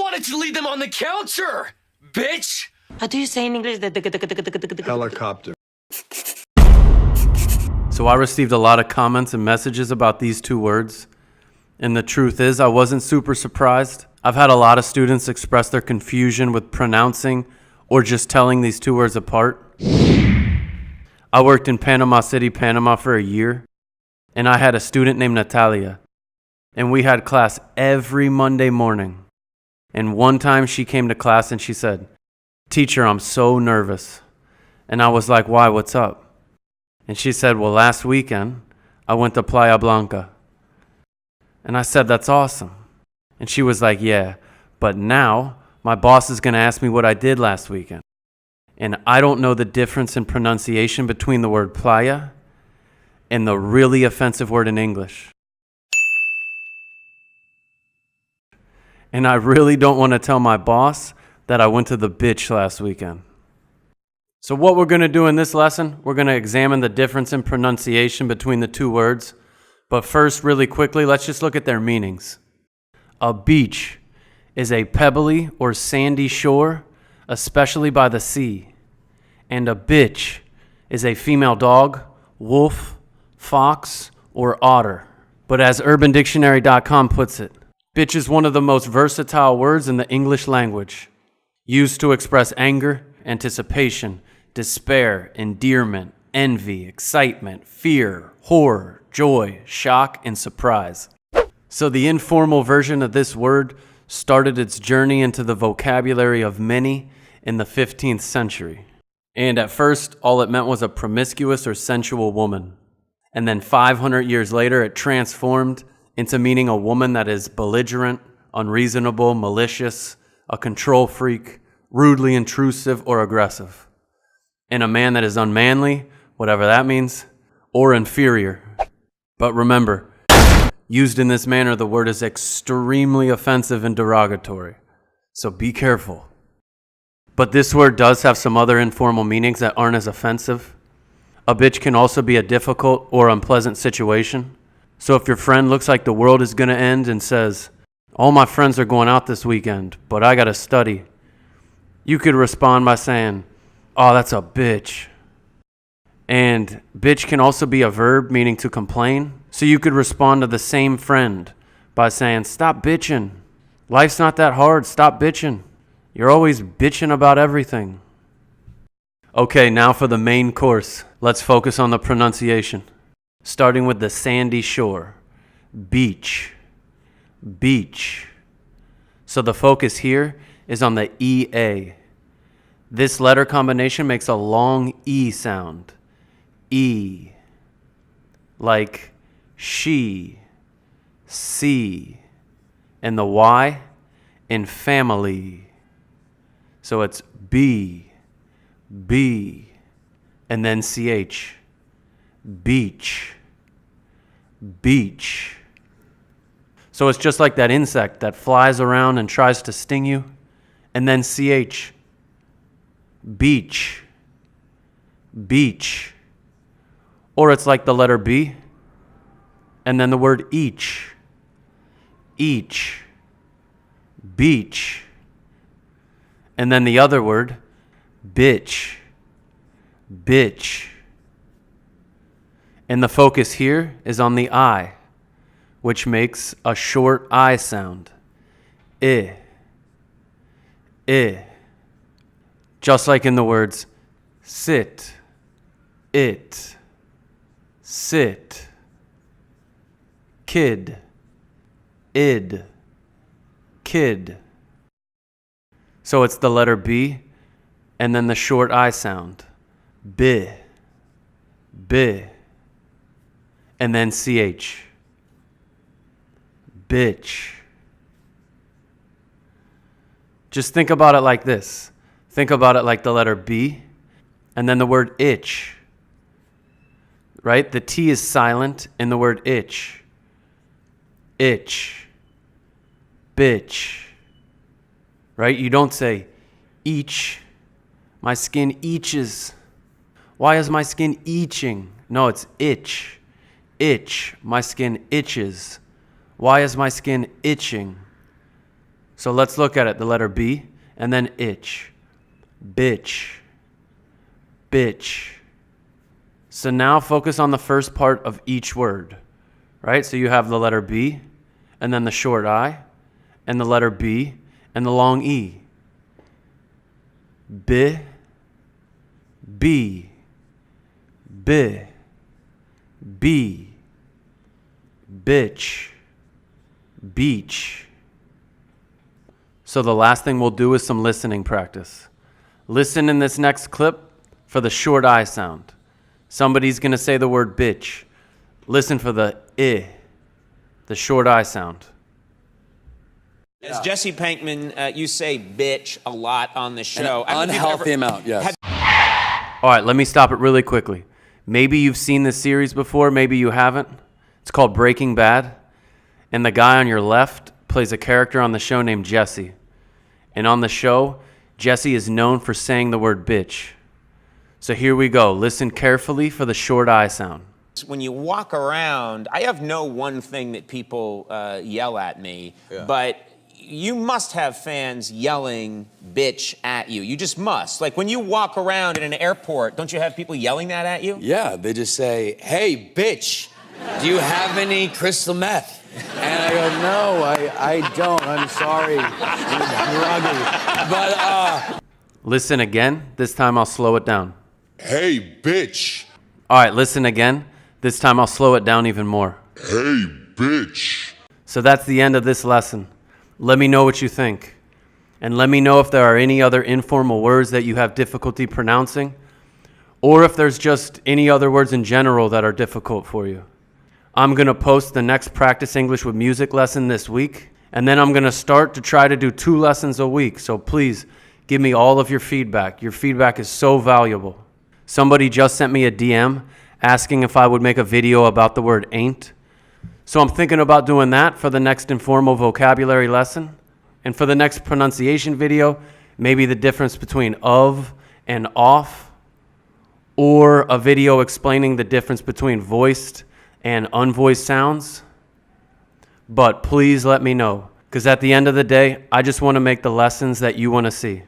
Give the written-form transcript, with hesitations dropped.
wanted to leave them on the counter, bitch! How do you say in English? Helicopter. So I received a lot of comments and messages about these two words. And the truth is, I wasn't super surprised. I've had a lot of students express their confusion with pronouncing or just telling these two words apart. I worked in Panama City, Panama for a year, and I had a student named Natalia. And we had class every Monday morning. And one time she came to class and she said, "Teacher, I'm so nervous." And I was like, "Why? What's up?" And she said, "Well, last weekend, I went to Playa Blanca." And I said, "That's awesome." And she was like, "Yeah, but now my boss is going to ask me what I did last weekend. And I don't know the difference in pronunciation between the word playa and the really offensive word in English. And I really don't want to tell my boss that I went to the Btch last weekend." So what we're going to do in this lesson, we're going to examine the difference in pronunciation between the two words. But first, really quickly, let's just look at their meanings. A beach is a pebbly or sandy shore, especially by the sea. And a bitch is a female dog, wolf, fox, or otter. But as UrbanDictionary.com puts it, bitch is one of the most versatile words in the English language, used to express anger, anticipation, despair, endearment, envy, excitement, fear, horror, joy, shock, and surprise. So the informal version of this word started its journey into the vocabulary of many in the 15th century. And at first, all it meant was a promiscuous or sensual woman. And then 500 years later, it transformed into meaning a woman that is belligerent, unreasonable, malicious, a control freak, rudely intrusive, or aggressive. And a man that is unmanly, whatever that means, or inferior. But remember, used in this manner, the word is extremely offensive and derogatory. So be careful. But this word does have some other informal meanings that aren't as offensive. A bitch can also be a difficult or unpleasant situation. So if your friend looks like the world is going to end and says, "All my friends are going out this weekend, but I got to study," you could respond by saying, "Oh, that's a bitch." And bitch can also be a verb meaning to complain. So you could respond to the same friend by saying, "Stop bitching. Life's not that hard. Stop bitching. You're always bitching about everything." Okay, now for the main course. Let's focus on the pronunciation. Starting with the sandy shore. Beach. Beach. So the focus here is on the EA. This letter combination makes a long E sound. E. Like she, see, and the Y in family. So it's B, B, and then CH. Beach, beach. So it's just like that insect that flies around and tries to sting you, and then CH. Beach, beach. Or it's like the letter B, and then the word each. Each, beach. And then the other word, bitch, bitch. And the focus here is on the I, which makes a short I sound. I, I. Just like in the words sit, it, sit, kid, id, kid. So it's the letter B and then the short I sound. B, B, and then CH. Bitch. Just think about it like this. Think about it like the letter B and then the word itch. Right? The T is silent in the word itch. Itch. Bitch. Right? You don't say each. My skin itches. Why is my skin itching? No, it's itch. Itch. My skin itches. Why is my skin itching? So let's look at it. The letter B and then itch. Bitch. Bitch. So now focus on the first part of each word, right? So you have the letter B and then the short I and the letter B and the long E. B, B, B, B, bitch, beach. So the last thing we'll do is some listening practice. Listen in this next clip for the short I sound. Somebody's going to say the word bitch. Listen for the I, the short I sound. As Jesse Pinkman, you say bitch a lot on the show. An unhealthy amount, yes. All right, let me stop it really quickly. Maybe you've seen this series before, maybe you haven't. It's called Breaking Bad. And the guy on your left plays a character on the show named Jesse. And on the show, Jesse is known for saying the word bitch. So here we go. Listen carefully for the short I sound. When you walk around, I have no one thing that people yell at me, but you must have fans yelling bitch at you. You just must. Like when you walk around in an airport, don't you have people yelling that at you? Yeah, they just say, hey, bitch, do you have any crystal meth? And I go, no, I don't. I'm sorry. I'm groggy. But, Listen again. This time I'll slow it down. Hey, bitch. All right, listen again. This time I'll slow it down even more. Hey, bitch. So that's the end of this lesson. Let me know what you think. And let me know if there are any other informal words that you have difficulty pronouncing, or if there's just any other words in general that are difficult for you. I'm going to post the next Practice English with Music lesson this week, and then I'm going to start to try to do 2 lessons a week. So please give me all of your feedback. Your feedback is so valuable. Somebody just sent me a DM asking if I would make a video about the word ain't. So I'm thinking about doing that for the next informal vocabulary lesson. And for the next pronunciation video, maybe the difference between of and off, or a video explaining the difference between voiced and unvoiced sounds. But please let me know, because at the end of the day, I just want to make the lessons that you want to see.